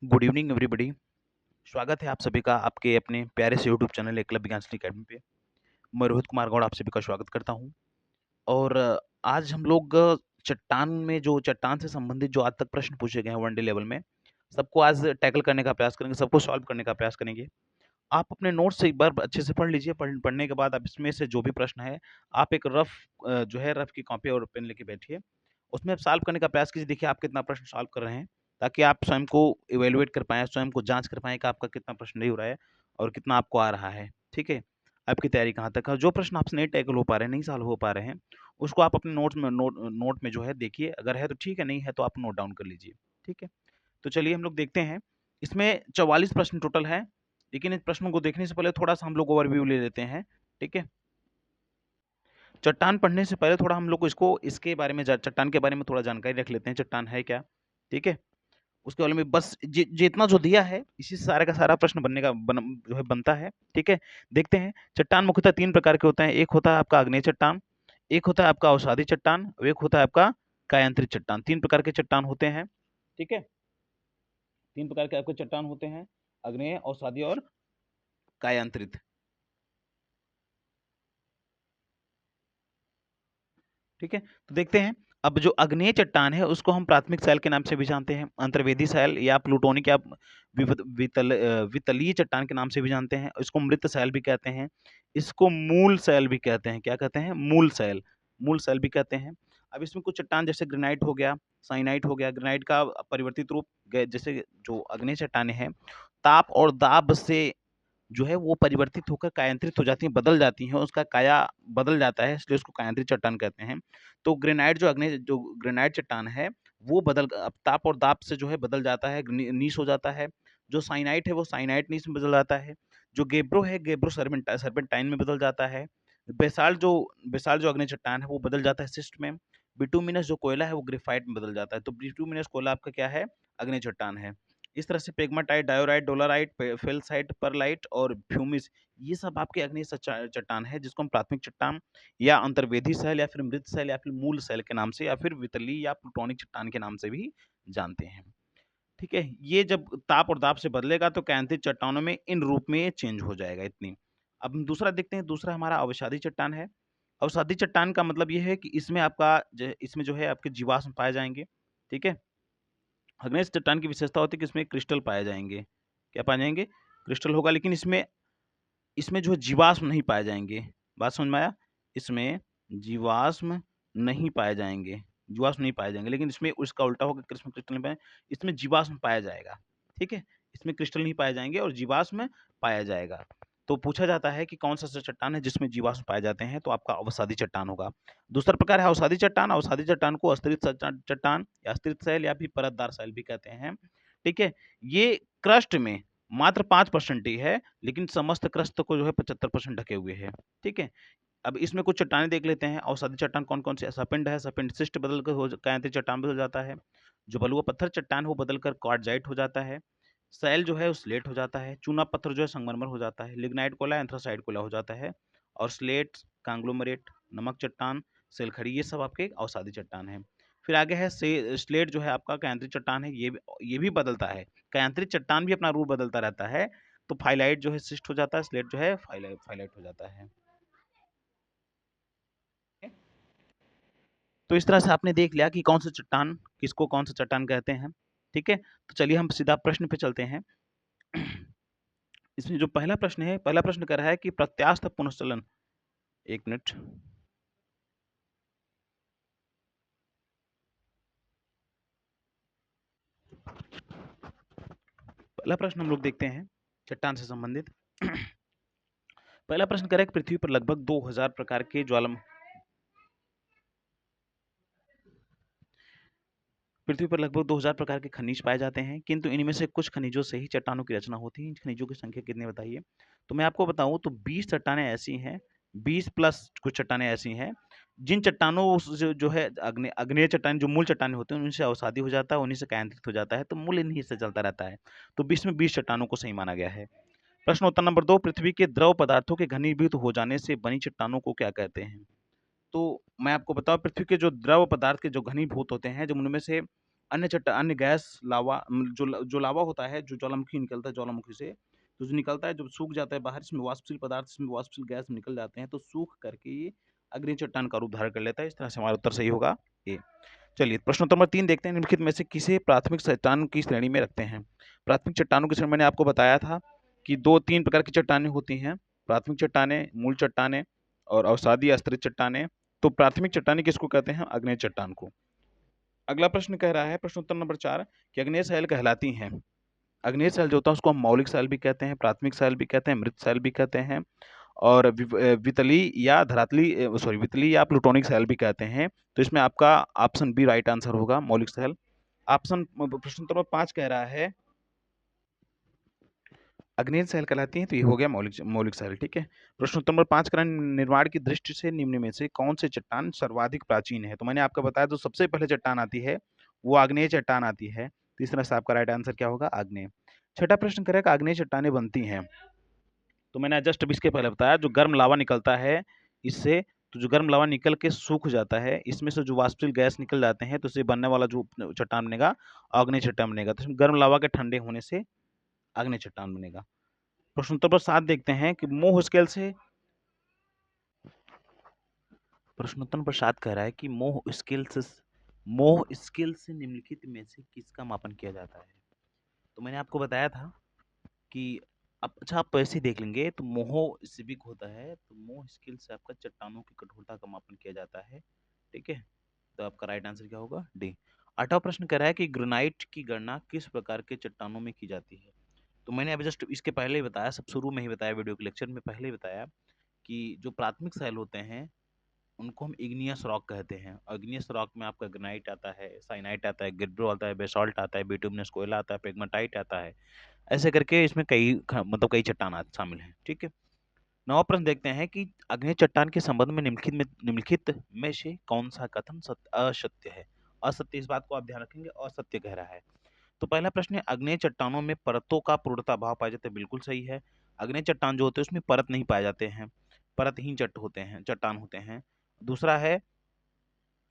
Good evening everybody. स्वागत है आप सभी का आपके अपने प्यारे से YouTube channel Eklavya Gyanshree academy पे। मैं रोहित कुमार गौड़ आप सभी का स्वागत करता हूँ। और आज हम लोग चट्टान में जो चट्टान से संबंधित जो आज तक प्रश्न पूछे गए हैं वनडे लेवल में, सबको आज टैकल करने का प्रयास करेंगे, सबको सॉल्व करने का प्रयास करेंगे। आप अपने नोट्स से एक बार अच्छे से पढ़ लीजिए। पढ़ने के बाद आप इसमें से जो भी प्रश्न है, आप एक रफ जो है रफ की कॉपी और पेन लेके बैठिए। उसमें आप सॉल्व करने का प्रयास कीजिए। देखिए आप कितना प्रश्न सॉल्व कर रहे हैं, ताकि आप स्वयं को इवैल्यूएट कर पाएँ, स्वयं को जाँच कर पाएँ कि आपका कितना प्रश्न नहीं हो रहा है और कितना आपको आ रहा है, ठीक है? आपकी तैयारी कहाँ तक है? जो प्रश्न आपसे नहीं टैकल हो पा रहे हैं, नहीं सॉल्व हो पा रहे हैं, उसको आप अपने नोट में जो है देखिए। अगर है तो ठीक है, नहीं है तो आप नोट डाउन कर लीजिए, ठीक है? तो चलिए हम लोग देखते हैं। इसमें 44 प्रश्न टोटल हैं, लेकिन इन प्रश्नों को देखने से पहले थोड़ा-सा हम लोग ओवरव्यू ले लेते हैं, ठीक है? चट्टान पढ़ने से पहले थोड़ा हम लोग को इसके बारे में चट्टान के बारे में थोड़ा जानकारी रख लेते हैं, चट्टान है क्या? ठीक है? उसके बारे में बस जितना जो दिया है, इसी से सारा का सारा प्रश्न बनने का जो है बनता है, ठीक है? देखते हैं। चट्टान मुख्यतः 3 प्रकार के होते हैं। एक होता है आपका आग्नेय चट्टान, एक होता है आपका अवसादी चट्टान और एक होता है आपका कायांतरित चट्टान। 3 प्रकार के चट्टान होते हैं, ठीक है? 3 प्रकार के आपके चट्टान होते हैं, आग्नेय, अवसादी और कायांतरित। ठीक है? तो देखते हैं। अब जो आग्नेय चट्टान है उसको हम प्राथमिक शैल के नाम से भी जानते हैं, अंतर्वेदी शैल या प्लूटोनिक या वितलीय चट्टान के नाम से भी जानते हैं। इसको मृत शैल भी कहते हैं, इसको मूल शैल भी कहते हैं। क्या कहते हैं? मूल शैल भी कहते हैं। अब इसमें कुछ चट्टान जैसे ग्रेनाइट हो गया, साइनाइट हो गया। ग्रेनाइट का परिवर्तित रूप जैसे जो आग्नेय चट्टानें हैं, ताप और दाब से जो है वो परिवर्तित होकर कायांतरित हो जाती हैं, बदल जाती हैं, उसका काया बदल जाता है, इसलिए उसको कायांतरित चट्टान कहते हैं। तो ग्रेनाइट जो ग्रेनाइट चट्टान है, वो ताप और दाब से जो है बदल जाता है, नीस हो जाता है। जो साइनाइट है, वो साइनाइट नीस में बदल जाता है। जो गेब्रो है, गेब्रो सर्पेंटाइन में बदल जाता है। बेसाल्ट जो अग्नि चट्टान है, वो बदल जाता है सिस्ट में। बिटुमिनस जो कोयला है, वो ग्रेफाइट में बदल जाता है। तो बिटुमिनस कोयला आपका क्या है? अग्नि चट्टान है। इस तरह से पेग्माटाइट, डायोराइट, डोलाराइट, फेल्साइट, परलाइट और फ्यूमिस, ये सब आपके अग्नेय चट्टान है, जिसको हम प्राथमिक चट्टान या अंतर्वेदी शैल या फिर मृत शैल या फिर मूल शैल के नाम से या फिर वितली या प्लूटोनिक चट्टान के नाम से भी जानते हैं। ठीक है? ये जब ताप और दाब से बदलेगा तो कैंथिक चट्टानों में इन रूप में चेंज हो जाएगा इतनी। अब हम दूसरा देखते हैं। दूसरा हमारा अवसादी चट्टान है। अवसादी चट्टान का मतलब ये है कि इसमें जो है आपके जीवाश्म पाए जाएँगे। ठीक है? अग्नेय चट्टान की विशेषता होती है कि इसमें क्रिस्टल पाए जाएँगे। क्या पाए जाएँगे? क्रिस्टल होगा, लेकिन इसमें इसमें जो है जीवाश्म नहीं पाए जाएँगे। बात समझ में आया? इसमें जीवाश्म नहीं पाए जाएँगे, लेकिन इसमें उसका उल्टा होगा, इसमें क्रिस्टल नहीं पाए, इसमें जीवाश्म पाया जाएगा। ठीक है? इसमें क्रिस्टल नहीं पाए जाएँगे और जीवाश्म पाया जाएगा। तो पूछा जाता है कि कौन-सा ऐसा चट्टान है जिसमें जीवाश्म पाए जाते हैं, तो आपका अवसादी चट्टान होगा। दूसरा प्रकार है अवसादी चट्टान। अवसादी चट्टान को अस्तरित चट्टान या अस्तरित शैल या फिर परतदार शैल भी कहते हैं। ठीक है? ये क्रस्ट में मात्र 5% ही है, लेकिन समस्त क्रस्ट को जो है 75% ढके हुए है। ठीक है? अब इसमें कुछ चट्टानें देख लेते हैं। अवसादी चट्टान कौन-कौन से? सपिंड है, सपिंड शिस्ट बदलकर कायांतित चट्टान बदल जाता है। जो बलुआ पत्थर चट्टान है, वो बदलकर क्वार्टजाइट हो जाता है। शैल जो है वो स्लेट हो जाता है। चूना पत्थर जो है संगमरमर हो जाता है। लिग्नाइट कोला एंथ्रासाइट कोला हो जाता है। और स्लेट, कांग्लोमरेट, नमक चट्टान, सेलखड़ी, ये सब आपके अवसादी चट्टान है। फिर आगे है स्लेट जो है आपका कायांतरित चट्टान है। ये भी बदलता है। कायांतरित चट्टान भी अपना रूप बदलता रहता है। तो फाइलाइट जो है सिस्ट हो जाता है, स्लेट जो है फाइलाइट हो जाता है। तो इस तरह से आपने देख लिया कि कौन सा चट्टान किसको कौन सा चट्टान कहते हैं। ठीक है? तो चलिए हम सीधा प्रश्न पे चलते हैं। इसमें जो पहला प्रश्न कह रहा है कि प्रत्यास्थ पुनश्चलन। 1 मिनट। पहला प्रश्न हम लोग देखते हैं चट्टान से संबंधित। पहला प्रश्न कह रहा है कि पृथ्वी पर लगभग 2000 प्रकार के पृथ्वी पर लगभग 2000 प्रकार के खनिज पाए जाते हैं, किंतु इनमें से कुछ खनिजों से ही चट्टानों की रचना होती है। इन खनिजों की संख्या कितनी बताइए? तो मैं आपको बताऊं तो 20 चट्टानें ऐसी हैं, 20 प्लस कुछ चट्टानें ऐसी हैं जिन चट्टानों जो है अग्नेय चट्टान, जो मूल चट्टानें होती हैं, उनसे अवसादी हो जाता है, उन्हीं से कायांतरित हो जाता है, तो मूल इन्हीं से चलता रहता है। तो 20 में 20 चट्टानों को सही माना गया है। प्रश्न उत्तर नंबर 2, पृथ्वी के द्रव पदार्थों के घनीभूत हो जाने से बनी चट्टानों को क्या कहते हैं? तो मैं आपको बताऊं, पृथ्वी के जो द्रव पदार्थ के जो घनीभूत होते हैं, जब उनमें से अन्य गैस लावा जो लावा होता है, जो ज्वालामुखी निकलता है ज्वालामुखी से, तो जो निकलता है जब सूख जाता है बाहर, इसमें वाष्पशील पदार्थ, इसमें वाष्पशील गैस निकल जाते हैं, तो सूख करके ये अग्नि चट्टान का रूप धारण कर लेता है। इस तरह से हमारा उत्तर सही होगा ए। चलिए प्रश्न नंबर 3 देखते हैं, निम्नलिखित में से किसे प्राथमिक चट्टान की श्रेणी में रखते हैं? प्राथमिक चट्टानों की श्रेणी मैंने आपको बताया था कि 2-3 प्रकार की चट्टानें होती हैं, प्राथमिक चट्टानें, मूल चट्टानें और अवसादी स्तरित चट्टानें। तो प्राथमिक चट्टानें किसको कहते हैं? आग्नेय चट्टान को। अगला प्रश्न कह रहा है, प्रश्न उत्तर नंबर 4, कि आग्नेय सैल कहलाती हैं। आग्नेय सैल जो होता है उसको हम मौलिक सैल भी कहते हैं, प्राथमिक सैल भी कहते हैं, मृत सैल भी कहते हैं और वितली या वितली या प्लूटोनिक सैल भी कहते हैं। तो इसमें आपका ऑप्शन बी राइट आंसर होगा, मौलिक सैल। प्रश्न नंबर 5 कह रहा है आग्नेय सैल कहलाती है, तो ये हो गया मौलिक सैल। ठीक है। प्रश्न उत्तर नंबर 5 का निर्माण की दृष्टि से निम्न में से कौन से चट्टान सर्वाधिक प्राचीन है? तो मैंने आपको बताया जो सबसे पहले चट्टान आती है वो आग्नेय चट्टान आती है। तो इस तरह से आपका राइट आंसर क्या होगा? आग्नेय। छठा प्रश्न करेगा आग्नेय चट्टानें बनती हैं, तो मैंने जस्ट अभी इसके पहले बताया जो गर्म लावा निकलता है इससे, तो जो गर्म लावा निकल के सूख जाता है, इसमें से जो वाष्पशील गैस निकल जाते हैं, तो इससे बनने वाला जो चट्टान बनेगा आग्नेय चट्टान बनेगा। तो इसमें गर्म लावा के ठंडे होने से आग्नेय चट्टान बनेगा। प्रश्न उत्तर पर 7 देखते हैं कि प्रश्न उत्तर पर 7 कह रहा है कि मोह स्केल से निम्नलिखित में से किसका मापन किया जाता है? तो मैंने आपको बताया था कि अच्छा आप ऐसे देख लेंगे तो मोह सिविक होता है, तो मोह स्केल से आपका चट्टानों की कठोरता का मापन किया जाता है। ठीक है। तो आपका राइट आंसर क्या होगा? डी। 8वां प्रश्न कह रहा है कि ग्रेनाइट की गणना किस प्रकार के चट्टानों में की जाती है? तो मैंने अभी जस्ट इसके पहले ही बताया, सब शुरू में ही बताया, वीडियो के लेक्चर में पहले ही बताया कि जो प्राथमिक सैल होते हैं उनको हम इग्नियस रॉक कहते हैं। और इग्नियस रॉक में आपका ग्रेनाइट आता है, साइनाइट आता है, गिब्रो आता है, बेसाल्ट आता है, बिटुमिनस कोयला आता है, पेग्माटाइट आता है। ऐसे करके इसमें मतलब कई चट्टान शामिल हैं। ठीक है। 9वां प्रश्न देखते हैं कि आग्नेय चट्टान के संबंध में निम्नलिखित में से कौन सा कथन असत्य है? असत्य, इस बात को आप ध्यान रखेंगे, असत्य कह रहा है। तो पहला प्रश्न है आग्नेय चट्टानों में परतों का पूर्णतः अभाव पाया जाता है, बिल्कुल सही है। आग्नेय चट्टान जो होते हैं उसमें परत नहीं पाए जाते हैं, परतहीन चट्टान होते हैं। दूसरा है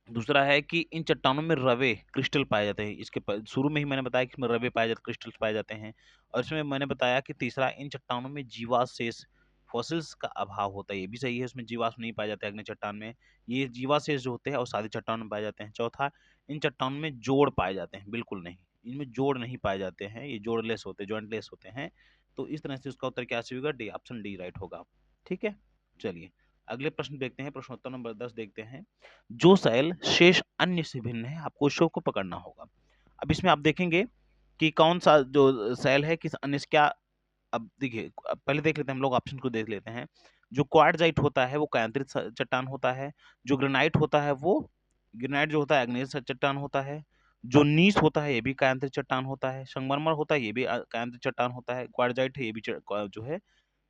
दूसरा है कि इन चट्टानों में रवे क्रिस्टल पाए जाते हैं। शुरू में ही मैंने बताया कि इसमें रवे पाए जाते, क्रिस्टल्स पाए जाते हैं। और इसमें मैंने बताया कि तीसरा, इन चट्टानों में जीवावशेष फॉसिल्स का अभाव होता है, ये भी सही है, इसमें जीवाश्म नहीं पाए जाते अग्नि चट्टान में। ये जीवावशेष जो होते हैं और सादी चट्टान में पाए जाते हैं। चौथा, इन चट्टानों में जोड़ पाए जाते हैं, बिल्कुल नहीं, इनमें जोड़ नहीं पाए जाते हैं, ये जोड़लेस होते हैं, जॉइंटलेस होते हैं। तो इस तरह से उसका उत्तर क्या होगा? डी, ऑप्शन डी राइट होगा। ठीक है। चलिए अगले प्रश्न देखते हैं, प्रश्नोत्तर नंबर 10 देखते हैं। जो सेल शेष अन्य से भिन्न है, आपको शो को पकड़ना होगा। अब इसमें आप देखेंगे कि कौन सा जो सेल है किस अन्य से क्या। अब देखिए, पहले देख लेते हैं हम लोग, ऑप्शन को देख लेते हैं। जो क्वार्टजाइट होता है वो कायांतरित चट्टान होता है। जो ग्रेनाइट होता है वो ग्रेनाइट जो होता है आग्नेय चट्टान होता है। जो नीस होता है ये भी कायांतरित चट्टान होता है। संगमरमर होता है ये भी कायांतरित चट्टान होता है। क्वार्टजाइट है ये भी जो है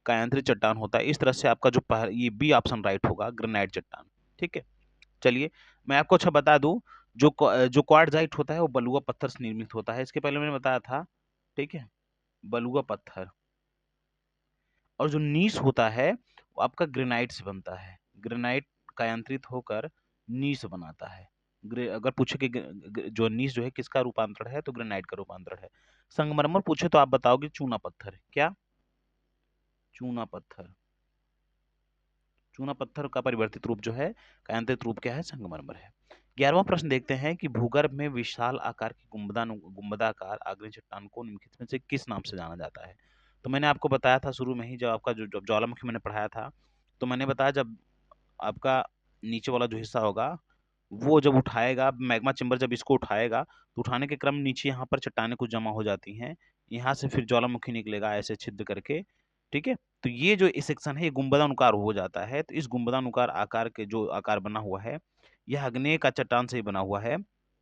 कायांतरित चट्टान होता है। इस तरह से आपका ये बी ऑप्शन राइट होगा, ग्रेनाइट चट्टान। ठीक है। चलिए मैं आपको अच्छा बता दूं, जो क्वार्टजाइट होता है वो बलुआ पत्थर से निर्मित होता है, इसके पहले मैंने बताया था। ठीक है। बलुआ पत्थर। और जो नीस होता है वो आपका ग्रेनाइट से बनता है। ग्रेनाइट कायांतरित होकर नीस बनाता है। अगर पूछे कि जो नीस जो है किसका रूपांतरण है, तो ग्रेनाइट का रूपांतरण है। संगमरमर पूछे तो आप बताओगे चूना पत्थर। क्या? चूना पत्थर। चूना पत्थर का परिवर्तित रूप जो है, कायांतरित रूप क्या है? संगमरमर है। 11वां प्रश्न देखते हैं कि भूगर्भ में विशाल आकार की गुंबदाकार आग्नेय चट्टान को निम्नलिखित में से किस नाम से जाना जाता है? तो मैंने आपको बताया था शुरू में ही, जब आपका जो ज्वालामुखी मैंने पढ़ाया था, तो मैंने बताया जब आपका नीचे वाला जो हिस्सा होगा वो जब उठाएगा, मैग्मा चेंबर जब इसको उठाएगा, तो उठाने के क्रम नीचे यहाँ पर चट्टानें कुछ जमा हो जाती हैं, यहाँ से फिर ज्वालामुखी निकलेगा ऐसे छिद्र करके। ठीक है। तो ये जो सेक्शन है ये गुंबदानुकार हो जाता है। तो इस गुंबदानुकार आकार के जो आकार बना हुआ है, यह आग्नेय का चट्टान से ही बना हुआ है।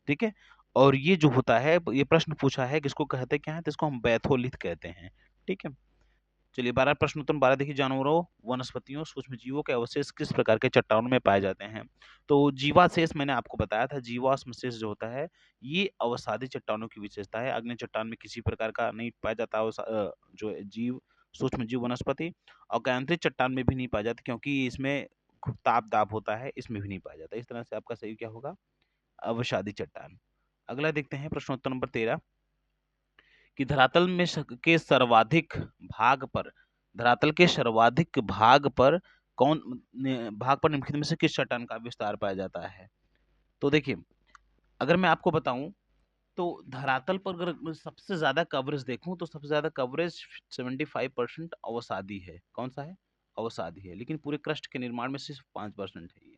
ठीक है। और ये जो होता है, ये प्रश्न पूछा है किसको कहते क्या है, तो इसको हम बैथोलिथ कहते हैं। ठीक है। चलिए 12 प्रश्न उत्तर 12 देखिए, जानवरों, वनस्पतियों, सूक्ष्म जीवों के अवशेष किस प्रकार के चट्टानों में पाए जाते हैं? तो जीवाशेष मैंने आपको बताया था, जीवाश्म शेष जो होता है ये अवसादी चट्टानों की विशेषता है। अग्नि चट्टान में किसी प्रकार का नहीं पाया जाता जो जीव, सूक्ष्म जीव, वनस्पति। और कायांतरित चट्टान में भी नहीं पाया जाता, क्योंकि इसमें ताप दाब होता है, इसमें भी नहीं पाया जाता। इस तरह से आपका सही क्या होगा? अवसादी चट्टान। अगला देखते हैं प्रश्नोत्तर नंबर 13 कि धरातल में के सर्वाधिक भाग पर, धरातल के सर्वाधिक भाग पर भाग पर निम्नलिखित में से किस चट्टान का विस्तार पाया जाता है। तो देखिए, अगर मैं आपको बताऊं तो धरातल पर अगर मैं सबसे ज्यादा कवरेज देखूं तो सबसे ज्यादा कवरेज 75% अवसादी है। कौन सा है? अवसादी है। लेकिन पूरे क्रस्ट के निर्माण में सिर्फ 5% है। ये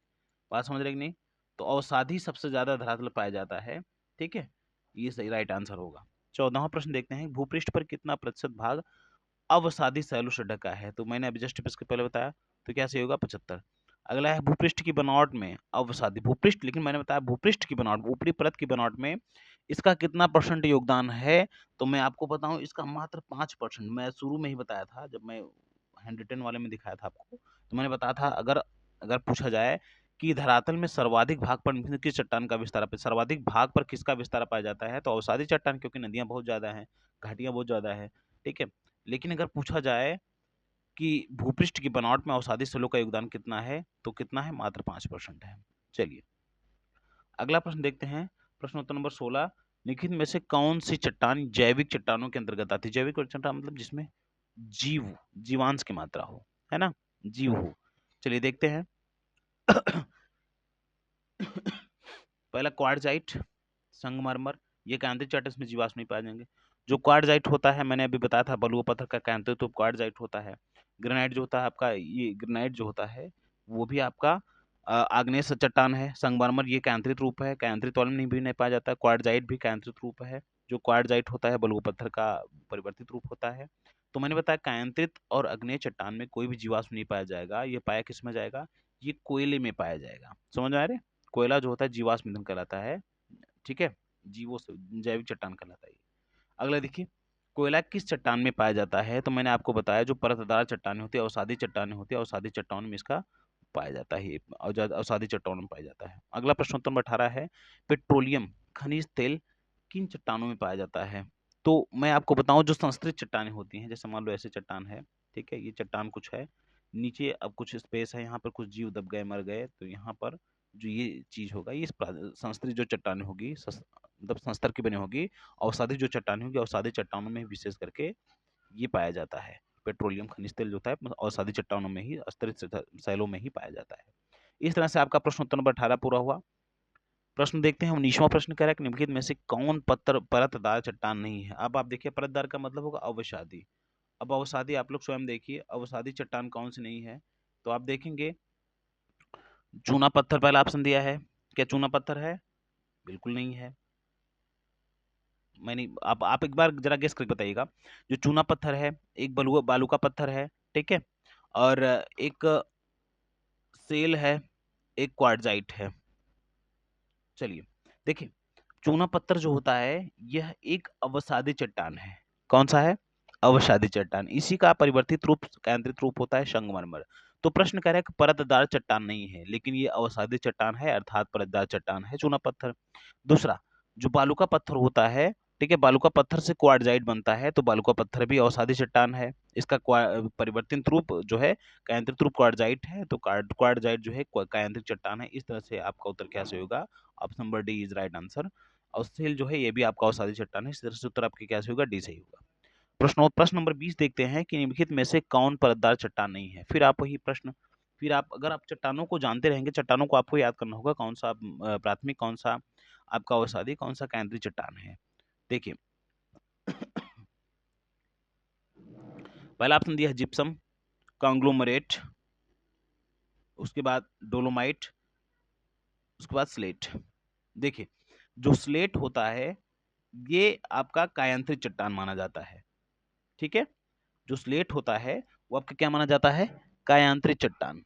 बात समझ रहे कि नहीं? तो अवसादी सबसे ज्यादा धरातल पाया जाता है। ठीक है, ये सही राइट आंसर होगा। 14वां प्रश्न देखते हैं, भूपृष्ठ पर कितना प्रतिशत भाग अवसादी शैलों से ढका है। तो मैंने अभी जस्ट इसके पहले बताया, तो क्या सही होगा? 75। अगला है भूपृष्ठ की बनावट में अवसादी भूपृष्ठ, लेकिन मैंने बताया भूपृष्ठ की बनावट, ऊपरी परत की बनावट में इसका कितना परसेंट योगदान है। तो मैं आपको बताऊं, इसका मात्र 5%। मैं शुरू में ही बताया था, जब मैं हैंड रिटन वाले में दिखाया था आपको, तो मैंने बताया था अगर अगर पूछा जाए कि धरातल में सर्वाधिक भाग पर निम्नलिखित किस चट्टान का विस्तार सर्वाधिक भाग पर किसका विस्तार पाया जाता है, तो अवसादी चट्टान, क्योंकि नदियां बहुत ज्यादा हैं, घाटियां बहुत ज्यादा है। ठीक है, लेकिन अगर पूछा जाए कि भूपृष्ठ की बनावट में अवसादी स्थलों का योगदान कितना है, तो कितना है? मात्र 5% है। चलिए अगला प्रश्न देखते हैं, प्रश्नोत्तर नंबर 16, निम्नलिखित में से कौन सी चट्टान जैविक चट्टानों के अंतर्गत आती है। जैविक चट्टान मतलब जिसमें जीवांश की मात्रा हो, है ना, जीव हो। चलिए देखते हैं। पहला क्वार्टजाइट, संगमरमर, ये केंद्रीय चट्टान में जीवाश्म नहीं पाए जाएंगे। जो क्वार्टजाइट होता है, मैंने अभी बताया था बलुआ पत्थर का केंद्रीय रूप क्वार्टजाइट होता है। ग्रेनाइट जो होता है आपका, ये ग्रेनाइट जो होता है वो भी आपका आग्नेय चट्टान है। संगमरमर ये केंद्रित रूप है, केंद्रित वाले में भी नहीं पाया जाता है। क्वार्टजाइट भी केंद्रित रूप है। जो क्वार्टजाइट होता है बलुआ पत्थर का परिवर्तित रूप होता है। तो मैंने बताया केंद्रित और आग्नेय चट्टान में कोई भी जीवाश्म नहीं पाया जाएगा। ये पाया किस में जाएगा? ये कोयले में पाया जाएगा। समझ में आ रहे? कोयला जो होता है जीवाश्म ईंधन कहलाता है। ठीक है, जीवो से जैविक चट्टान कहलाता है। अगला देखिए, कोयला किस चट्टान में पाया जाता है। तो मैंने आपको बताया जो परतदार चट्टानें होती है, अवसादी चट्टानें होती है, अवसादी चट्टानों में इसका पाया जाता है, अवसादी चट्टानों में पाया जाता है। अगला प्रश्नोत्तर नंबर 18 है, पेट्रोलियम खनिज तेल किन चट्टानों में पाया जाता है। तो मैं आपको बताऊं, जो संस्तृत चट्टानें होती हैं, जैसे मान लो ऐसे चट्टान है, ठीक है, ये चट्टान कुछ है, नीचे अब कुछ स्पेस है, यहाँ पर कुछ जीव दब गए, मर गए, तो यहाँ पर जो ये चीज होगा, ये संस्तृत जो चट्टानें होगी, मतलब संस्तर की बनी होगी। अवसादी जो चट्टानें होगी, अवसादी चट्टानों में विशेष करके ये पाया जाता है। पेट्रोलियम खनिज तेल जो होता है अवसादी चट्टानों में ही, स्तरित शैलों में ही पाया जाता है। इस तरह से आपका प्रश्नोत्तर नंबर 18 पूरा हुआ। प्रश्न देखते हैं, 19वां प्रश्न कह रहा है कि निम्नलिखित में से कौन पत्थर परतदार चट्टान नहीं है। अब आप देखिए, परतदार का मतलब होगा अवसादी। अब अवसादी आप लोग स्वयं देखिए, अवसादी चट्टान कौन सी नहीं है। तो आप देखेंगे, चूना पत्थर पहला ऑप्शन दिया है। क्या चूना पत्थर है? बिल्कुल नहीं है। मैंने आप एक बार जरा गेस करके बताइएगा। जो चूना पत्थर है, एक बलुआ बालू का पत्थर है, ठीक है, और एक सेल है, एक क्वार्टजाइट है। चलिए देखिए, चूना पत्थर जो होता है यह एक अवसादी चट्टान है। कौन सा है? अवसादी चट्टान। इसी का परिवर्तित रूप, केंद्रित रूप होता है संगमरमर। तो प्रश्न कह रहा है कि परतदार चट्टान नहीं है, लेकिन ये अवसादी चट्टान है, अर्थात परतदार चट्टान है चूना पत्थर। दूसरा, जो बालू का पत्थर होता है, ठीक है, बालू का पत्थर से क्वार्टजाइट बनता है, तो बालू का पत्थर भी अवसादी चट्टान है। इसका परिवर्तित रूप जो है कायांतरित रूप क्वार्टजाइट है, तो क्वार्टजाइट जो है कायांतरित चट्टान है। इस तरह से आपका उत्तर क्या से होगा? Option number D is right answer. और सेल जो है ये भी आपका अवसादी चट्टान है। इस तरह से उत्तर आपके क्या से होगा? डी सही होगा। प्रश्न नंबर 20 देखते हैं कि निम्नलिखित में से कौन परतदार चट्टान नहीं है। फिर आप वही प्रश्न, फिर आप अगर आप चट्टानों को जानते रहेंगे, चट्टानों को आपको याद करना होगा, कौन सा प्राथमिक, कौन सा आपका अवसादी, कौन सा केंद्रीय चट्टान है। देखिए, पहला ऑप्शन दिया है जिप्सम, कांग्लोमरेट, उसके बाद डोलोमाइट, उसके बाद स्लेट। देखिए, जो स्लेट होता है ये आपका कायांतरित चट्टान माना जाता है। ठीक है, जो स्लेट होता है वो आपका क्या माना जाता है? कायांतरित चट्टान।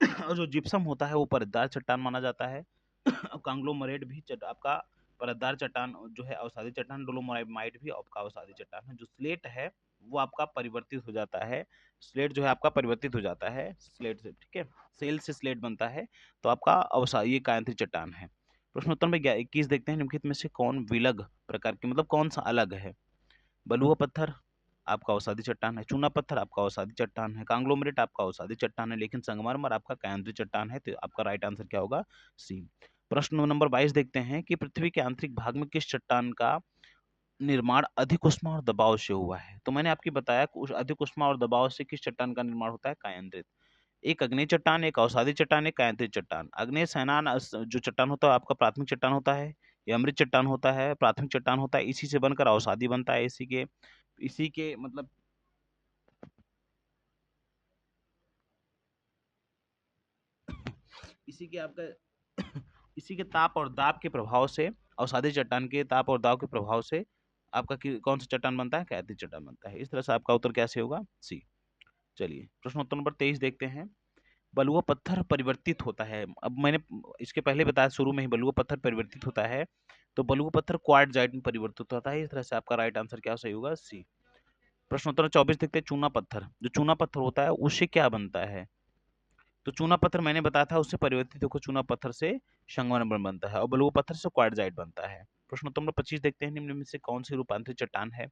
और जो जिप्सम होता है वो परतदार चट्टान माना जाता है। अब कांग्लोमरेट भी आपका परतदार चट्टान जो है अवसादी चट्टान, डोलोमाइट भी आपका अवसादी चट्टान है। जो स्लेट है वो आपका परिवर्तित हो जाता है। स्लेट जो है आपका परिवर्तित हो जाता है स्लेट से, ठीक है, सेल से स्लेट बनता है, तो आपका अवसादी ये कायांतरित चट्टान है। प्रश्नोत्तर में 21 देखते हैं, निम्नलिखित में से कौन विलग प्रकार की, मतलब कौन सा अलग है। बलुआ पत्थर आपका अवसादी चट्टान है, चूना पत्थर आपका अवसादी चट्टान है, कांग्लोमरेट आपका अवसादी चट्टान है, लेकिन संगमरमर आपका कायांतरित चट्टान है। तो आपका राइट आंसर क्या होगा? सी। प्रश्न नंबर 22 देखते हैं कि पृथ्वी के आंतरिक भाग में किस चट्टान का निर्माण अधिक ऊष्मा और दबाव से हुआ है? तो मैंने आपकी बताया कि उस अधिक ऊष्मा और दबाव से किस चट्टान का निर्माण होता है? कायांतरित। एक अग्नेय चट्टान, एक अवसादी चट्टान, एक कायांतरित चट्टान। अग्नेय सैनान जो चट्टान होता है आपका प्राथमिक चट्टान होता है, ये अमृत चट्टान होता है, प्राथमिक चट्टान होता है, इसी से बनकर अवसादी बनता है। इसी के मतलब इसी के आपका इसी के ताप और दाब के प्रभाव से, अवसादी चट्टान के ताप और दाब के प्रभाव से आपका कौन सा चट्टान बनता है? कायांतरित चट्टान बनता है। इस तरह से आपका उत्तर कैसे होगा? सी। चलिए प्रश्नोत्तर नंबर 23 देखते हैं। बलुआ पत्थर परिवर्तित होता है। अब मैंने इसके पहले बताया शुरू में ही, बलुआ पत्थर परिवर्तित होता है, तो बलुआ पत्थर क्वार्टजाइट में परिवर्तित होता है। इस तरह से आपका राइट आंसर क्या सही होगा? सी। प्रश्नोत्तर 24 देखते हैं। चूना पत्थर, जो चूना पत्थर होता है उससे क्या बनता है? तो चूना पत्थर मैंने बताया था, उससे परिवर्तित होकर चूना पत्थर से संगमरमर बनता है और बलुआ पत्थर से क्वार्टजाइट बनता है। प्रश्नोत्तर नंबर 25 देखते हैं। निम्न में से कौन सी रूपांतरित चट्टान है?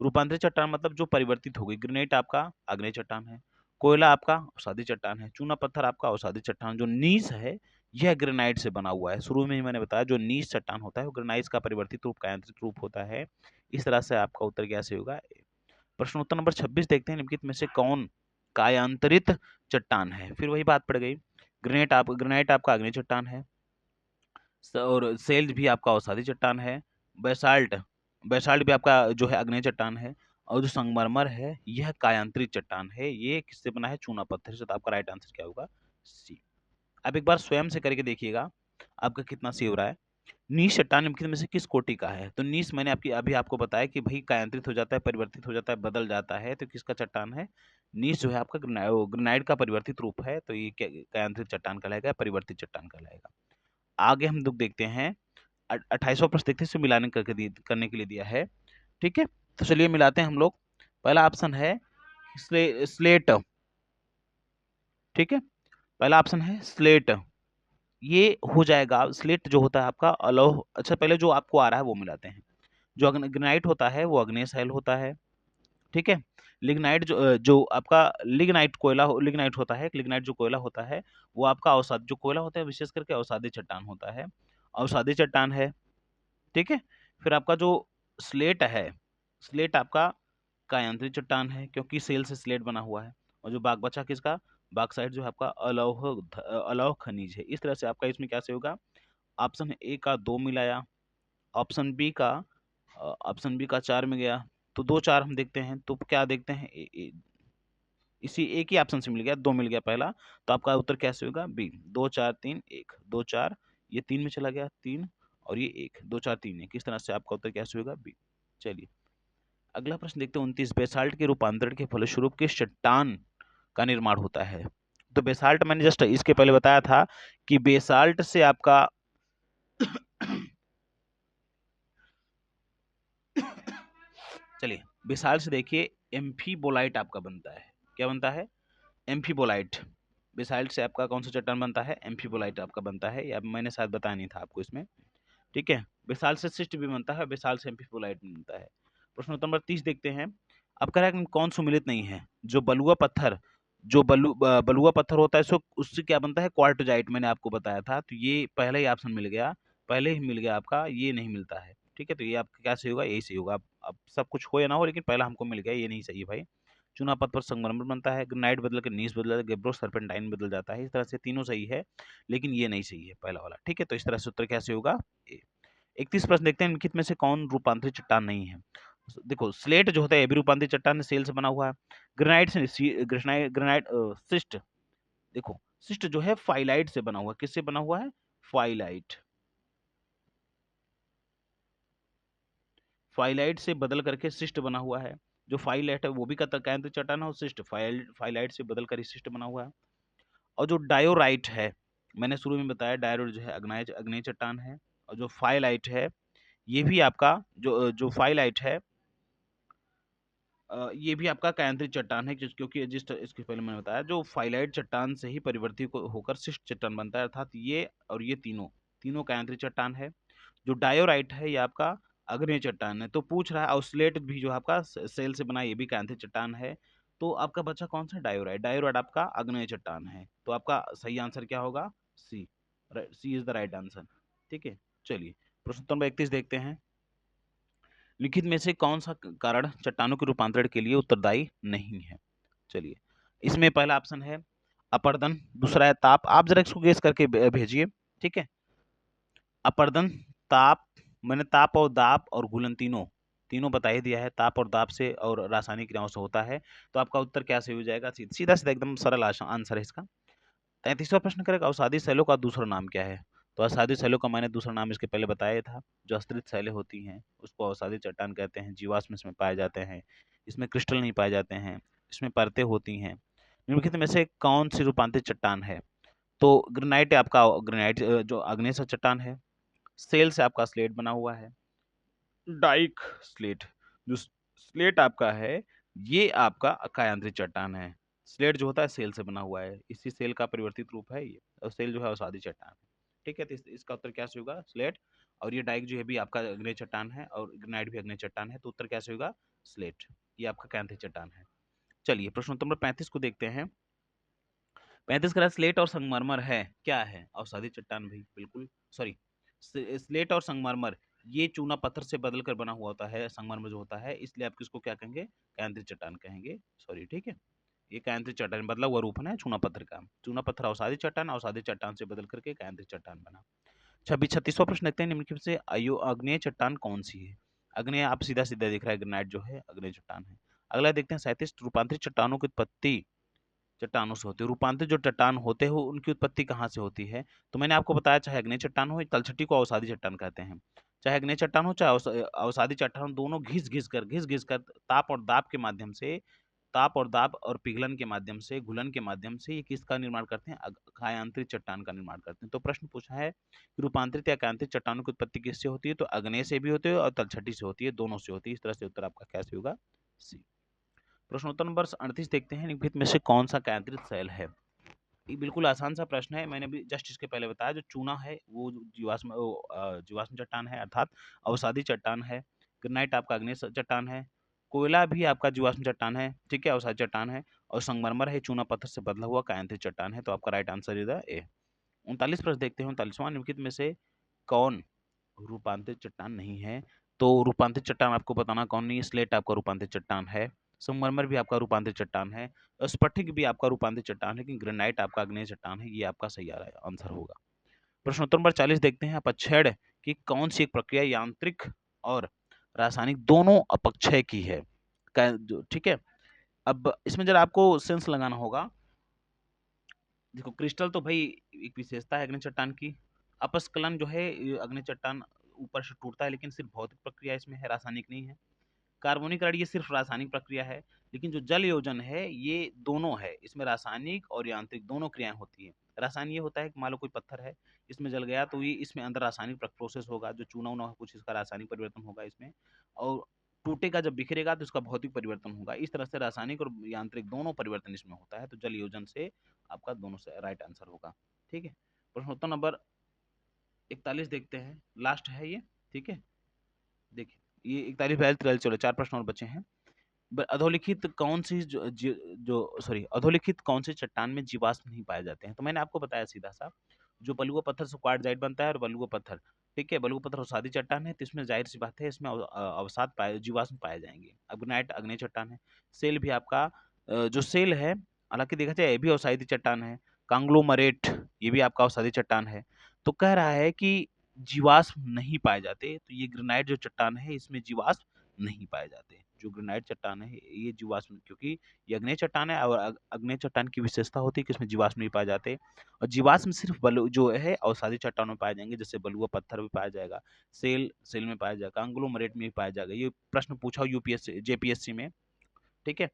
रूपांतरित चट्टान मतलब जो परिवर्तित हो गई। ग्रेनाइट आपका आग्नेय चट्टान है, कोयला आपका अवसादी चट्टान है, चूना पत्थर आपका अवसादी चट्टान। जो नीस है यह ग्रेनाइट से बना हुआ है। शुरू में ही मैंने बताया जो नीस चट्टान होता है वो ग्रेनाइट का परिवर्तित रूप, कायांतरित रूप होता है। इस तरह से आपका उत्तर कैसे होगा? प्रश्नोत्तर नंबर 26 देखते हैं। निम्नलिखित में से कौन कायांतरित चट्टान है? फिर वही बात पड़ गई। ग्रेनाइट आपका आग्नेय चट्टान है, और सेल्ज भी आपका अवसादी चट्टान है। बेसाल्ट बेसाल्ट भी आपका जो है आग्नेय चट्टान है, और जो संगमरमर है यह कायांतरित चट्टान है। ये किससे बना है? चूना पत्थर से। तो आपका राइट आंसर क्या होगा? सी। अब एक बार स्वयं से करके देखिएगा आपका कितना सी हो रहा है। नीस चट्टान निम्नलिखित में से किस कोटि का है? तो नीस मैंने अभी आपको बताया कि भाई कायांतरित हो जाता है, परिवर्तित हो जाता है, बदल जाता है। तो किसका चट्टान है? नीस जो है आपका ग्रेनाइट का परिवर्तित रूप है, तो ये कायांतरित चट्टान कहलाएगा, परिवर्तित चट्टान कहलाएगा। आगे हम लोग देखते हैं 28वां प्रश्न देखते हैं। इसे मिलान करने के लिए दिया है। ठीक है, तो चलिए मिलाते हैं हम लोग। पहला ऑप्शन है स्लेट। ठीक है, पहला ऑप्शन है स्लेट। ये हो जाएगा। स्लेट जो होता है आपका अलौह। अच्छा, पहले जो आपको आ रहा है वो मिलाते हैं। जो ग्रेनाइट होता है वो अग्नेय शैल होता है। ठीक है, लिग्नाइट जो आपका लिग्नाइट होता है। लिग्नाइट जो कोयला होता है वो आपका अवसाद जो कोयला होता है, विशेष करके अवसादी चट्टान होता है, अवसादी चट्टान है। ठीक है, फिर आपका जो स्लेट है, स्लेट आपका कायांतरित चट्टान है क्योंकि सेल से स्लेट बना हुआ है। और जो बाग बचा किसका? बाक्साइट जो है आपका अलौह खनिज है। इस तरह से आपका इसमें कैसे होगा? ऑप्शन ए का 2 मिलाया, ऑप्शन बी का ऑप्शन बी का 4 में गया, तो 2 4 हम देखते हैं तो क्या देखते हैं? इसी एक ही ऑप्शन से मिल गया, 2 मिल गया पहला। तो आपका उत्तर कैसे होगा? बी। 2 4 3 1, 2 4, ये 3 में चला गया 3, और ये 1, 2 4 3 1। किस तरह से आपका उत्तर कैसे होगा? बी। चलिए अगला प्रश्न देखते हैं। 29, बेसाल्ट के रूपांतरण के फलस्वरूप किस चट्टान का निर्माण होता है? तो बेसाल्ट मैंने जस्ट इसके पहले बताया था कि बेसाल्ट से आपका चलिए बेसाल्ट से देखिए एम्फीबोलाइट आपका बनता है। क्या बनता है? एम्फीबोलाइट। बेसाल्ट से आपका कौन सा चट्टान बनता है? एम्फीबोलाइट आपका बनता है। या मैंने शायद बताया नहीं था आपको इसमें। ठीक है, बेसाल्ट से शिस्ट भी बनता है, बेसाल्ट से एम्फीबोलाइट भी बनता है। प्रश्नोत्तर नंबर 30 देखते हैं। अब कह रहा है कि कौन सुमिलित नहीं है? जो बलुआ पत्थर, बलुआ पत्थर होता है उससे क्या बनता है? क्वार्टजाइट। मैंने आपको बताया था, तो ये पहले ही ऑप्शन मिल गया, पहले ही मिल गया आपका, ये नहीं मिलता है। ठीक है, तो ये आपका क्या सही होगा? यही सही होगा। अब सब कुछ हो या ना हो, लेकिन पहला हमको मिल गया, ये नहीं सही है भाई। चूना पत्थर संगमरमर बनता है, ग्रेनाइट बदल के नीस बदल जाता है, गेब्रो सर्पेंटाइन बदल जाता है। इस तरह से तीनों सही है, लेकिन ये नहीं सही है पहला वाला। ठीक है, तो इस तरह से उत्तर कैसे होगा? ए। 31 प्रश्न देखते हैं। निम्नलिखित में से कौन रूपांतरित चट्टान नहीं है? देखो स्लेट जो होता है ये भी रूपांतरित चट्टान सेल से बना हुआ है। ग्रेनाइट से ग्रेनाइट सिस्ट, देखो सिस्ट जो है फाइलाइट से बना हुआ है। किससे बना हुआ है? फाइलाइट। फाइलाइट से बदल करके सिस्ट बना हुआ है। जो फाइलाइट है वो भी कायांतरित चट्टान है, और सिस्ट फाइलाइट से बदल कर सिस्ट बना हुआ है। और जो डायोराइट है, मैंने शुरू में बताया डायोराइट जो है अग्नेय चट्टान है। और जो फाइलाइट है ये भी आपका जो फाइलाइट है ये भी आपका कायांतरित चट्टान है, क्योंकि इसके पहले मैंने बताया जो फाइलाइट चट्टान से ही परिवर्तित होकर शिष्ट चट्टान बनता है। अर्थात ये और ये तीनों तीनों कायांतरित चट्टान है। जो डायोराइट है ये आपका अग्नेय चट्टान है। तो पूछ रहा है ऑस्लेट भी जो आपका सेल से बना, ये भी कायांतरित चट्टान है। तो आपका बच्चा कौन सा? डायोराइट। डायोराइट आपका अग्नेय चट्टान है। तो आपका सही आंसर क्या होगा? सी। सी इज द राइट आंसर। ठीक है, चलिए प्रश्न नंबर 31 देखते हैं। लिखित में से कौन सा कारण चट्टानों के रूपांतरण के लिए उत्तरदायी नहीं है? चलिए, इसमें पहला ऑप्शन है अपर्दन, दूसरा है ताप। आप जरा इसको गेस करके भेजिए। ठीक है, अपर्दन, ताप, मैंने ताप और दाब और घुलन तीनों तीनों बता ही दिया है, ताप और दाब से और रासायनिक क्रियाओं से होता है। तो आपका उत्तर क्या सही हो जाएगा? सीधा सीधा एकदम सरल आंसर है इसका। 33वां प्रश्न करेगा अवसादी सेलों का दूसरा नाम क्या है? तो अवसादी सेलों का मैंने दूसरा नाम इसके पहले बताया था। जो अस्थिर सेलें होती हैं उसको अवसादी चट्टान कहते हैं। जीवाश्म इसमें पाए जाते हैं, इसमें क्रिस्टल नहीं पाए जाते हैं, इसमें परतें होती हैं। निम्नलिखित में से कौन सी रूपांतरित चट्टान है? तो ग्रेनाइट आपका, ग्रेनाइट जो आग्नेय चट्टान है। सेल से आपका स्लेट बना हुआ है। डाइक स्लेट, जो स्लेट आपका है ये आपका अकायांतरित चट्टान है। स्लेट जो होता है सेल से बना हुआ है, इसी सेल का परिवर्तित रूप है ये, और सेल जो है अवसादी चट्टान है। ठीक है, तो इसका उत्तर क्या से होगा? स्लेट। और ये डाइक जो है भी आपका अग्नेय चट्टान है, और ग्रेनाइट भी अग्नेय चट्टान है, तो उत्तर कैसे होगा? स्लेट। ये आपका कायांतरित चट्टान है। चलिए प्रश्न नंबर 35 को देखते हैं। 35 का स्लेट और संगमरमर है, क्या है? अवसादी चट्टान भाई, बिल्कुल सॉरी। स्लेट और संगमरमर ये चूना पत्थर से बदलकर बना हुआ होता है, संगमरमर जो होता है, इसलिए आप किसको क्या कहेंगे? कायांतरित चट्टान कहेंगे, सॉरी। ठीक है, ये कायांतरित चट्टान बदला हुआ रूप है ना चूना पत्थर का। चूना पत्थर अवसादी चट्टान, अवसादी चट्टान से बदल करके कायांतरित चट्टान बना। 36वां प्रश्न देखते हैं। निम्नलिखित से आग्नेय चट्टान कौन सी है? आग्नेय आप सीधा सीधा दिख रहा है, ग्रेनाइट जो है आग्नेय चट्टान है। अगला देखते हैं 37, रूपांतरित चट्टानों की उत्पत्ति चट्टानों से होती है। रूपांतरित जो चट्टान होते हैं उनकी उत्पत्ति कहाँ से होती है? तो मैंने आपको बताया, चाहे अग्नेय चट्टान हो, तलछटी को अवसादी चट्टान कहते हैं। चाहे अग्नेय चट्टान हो चाहे अवसादी चट्टान हो, दोनों घिस घिस कर ताप और दाब के माध्यम से, ताप और दाब और पिघलन के माध्यम से, घुलन के माध्यम से ये किसका निर्माण करते हैं? कायांतरित चट्टान का निर्माण करते हैं। तो प्रश्न पूछा है कि रूपांतरित या कायांतरित चट्टानों की उत्पत्ति किससे होती है? तो अग्नेय से भी होती है और तलछटी से होती है, दोनों से होती है। इस तरह से उत्तर आपका कैसे होगा? सी। प्रश्नोत्तर नंबर 38 देखते हैं। निम्नलिखित में से कौन सा कायांतरित सेल है? ये बिल्कुल आसान सा प्रश्न है, मैंने भी जस्ट इसके पहले बताया। जो चूना है वो जीवाश्म चट्टान है, अर्थात अवसादी चट्टान है। ग्रेनाइट आपका अग्नेय चट्टान है। कोयला भी आपका जीवाश्म चट्टान है, ठीक है, अवसादी चट्टान है। और संगमरमर है, चूना पत्थर से बदला हुआ कायांतरित चट्टान है। तो आपका राइट आंसर इज द ए। 39 प्रश्न देखते हैं। 39वां, निम्नलिखित में से कौन रूपांतरित चट्टान नहीं है? तो रूपांतरित चट्टान आपको बताना कौन नहीं है? स्लेट आपका रूपांतरित चट्टान है, संगमरमर भी आपका रूपांतरित चट्टान है, स्फटिक भी आपका रूपांतरित चट्टान है, लेकिन ग्रेनाइट आपका अग्नेय चट्टान है। ये आपका सही आ रहा है आंसर होगा। प्रश्नोत्तर नंबर 40 देखते हैं। अपक्षय की कौन सी एक प्रक्रिया यांत्रिक और रासायनिक दोनों अपक्षय की है? ठीक है, अब इसमें जरा आपको सेंस लगाना होगा। देखो, क्रिस्टल तो भाई एक विशेषता है अग्नि चट्टान की। अपस्खलन जो है अग्नि चट्टान ऊपर से टूटता है, लेकिन सिर्फ भौतिक प्रक्रिया इसमें है, रासायनिक नहीं है। कार्बोनीकरण ये सिर्फ रासायनिक प्रक्रिया है, लेकिन जो जल योजन है ये दोनों है, इसमें रासायनिक और यांत्रिक दोनों क्रियाएं होती है। रासायनिक ये होता है कि मान लो कोई पत्थर है, इसमें जल गया तो ये इसमें अंदर रासायनिक प्रोसेस होगा, जो चूना उना कुछ इसका रासायनिक परिवर्तन होगा इसमें, और टूटेगा जब बिखरेगा तो इसका भौतिक परिवर्तन होगा। इस तरह से रासायनिक और यांत्रिक दोनों परिवर्तन इसमें होता है। तो जल योजन से आपका दोनों से राइट आंसर होगा। ठीक है, प्रश्नोत्तर नंबर 41 देखते हैं, लास्ट है ये। ठीक है, देखिए ये 41 42 चलो 4 प्रश्न और बचे हैं। अधोलिखित कौन सी अधोलिखित कौन सी चट्टान में जीवाश्म नहीं पाए जाते हैं? तो मैंने आपको बताया सीधा सा, जो बलुआ पत्थर से क्वार्टजाइट बनता है, और बलुआ पत्थर, ठीक है, बलुआ पत्थर अवसादी चट्टान है, तो इसमें जाहिर सी बात है इसमें अवसाद पाए, जीवाश्म पाए जाएंगे। अग्नाइट अग्नेय चट्टान है। सेल भी आपका जो सेल है, हालांकि देखा जाए ये भी अवसादी चट्टान है। कांग्लोमरेट ये भी आपका अवसादी चट्टान है। तो कह रहा है कि जीवाश्म नहीं पाए जाते, तो ये ग्रेनाइट जो चट्टान है इसमें जीवाश्म नहीं पाए जाते। जो ग्रेनाइट चट्टान है ये जीवाश्म, क्योंकि ये अग्नेय चट्टान है, और अग्नेय चट्टान की विशेषता होती है कि इसमें जीवाश्म नहीं पाए जाते। और जीवाश्म सिर्फ बलु जो है अवसादी चट्टानों में पाए जाएंगे, जैसे बलुआ पत्थर भी पाया जाएगा, सेल में पाया जाएगा, कांग्लोमरेट में भी पाया जाएगा। ये प्रश्न पूछा यूपीएससी जेपीएससी में। ठीक है,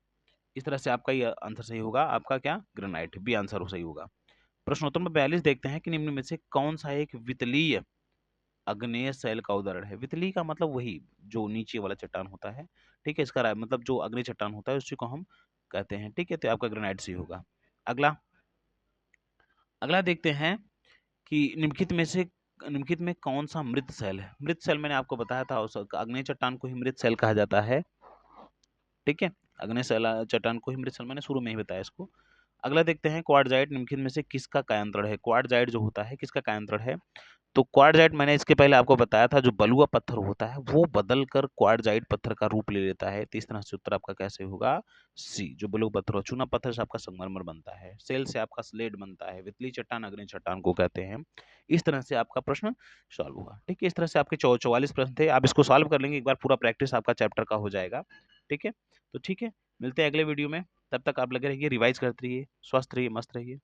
इस तरह से आपका ये आंसर सही होगा। आपका क्या? ग्रेनाइट बी आंसर सही होगा। प्रश्नोत्तर में 42 देखते हैं कि निम्न में से कौन सा एक वितलीय अग्नेय सेल का उदाहरण है? वितली का मतलब वही जो नीचे वाला चट्टान होता है। ठीक है, इसका मतलब जो अग्नि चट्टान होता है उसी को हम कहते हैं। ठीक है, तो आपका ग्रेनाइट से होगा। अगला अगला देखते हैं कि निम्नलिखित में कौन सा मृत सेल है? मृत सेल मैंने आपको बताया था, उस अग्नेय चट्टान को ही मृत सेल कहा जाता है। ठीक है, अग्नेय सेल चट्टान को ही मृत सेल, मैंने शुरू में ही बताया इसको। अगला देखते हैं क्वार्टजाइट निम्नलिखित में से किसका कायांतरण है। क्वार्टजाइट जो होता है किसका कायांतरण है, तो क्वार्टजाइट मैंने इसके पहले आपको बताया था, जो बलुआ पत्थर होता है वो बदल कर क्वार्टजाइट पत्थर का रूप ले लेता है। तो इस तरह से उत्तर आपका कैसे होगा, सी। जो बलुआ पत्थर हो, चूना पत्थर से आपका संगमरमर बनता है, सेल से आपका स्लेट बनता है, वितली चट्टान अग्नि चट्टान को कहते हैं। इस तरह से आपका प्रश्न सॉल्व हुआ। ठीक है, इस तरह से आपके 44 प्रश्न थे। आप इसको सॉल्व कर लेंगे एक बार, पूरा प्रैक्टिस आपका चैप्टर का हो जाएगा। ठीक है, तो ठीक है, मिलते हैं अगले वीडियो में। तब तक आप लगे रहिए, रिवाइज करते रहिए, स्वस्थ रहिए, मस्त रहिए।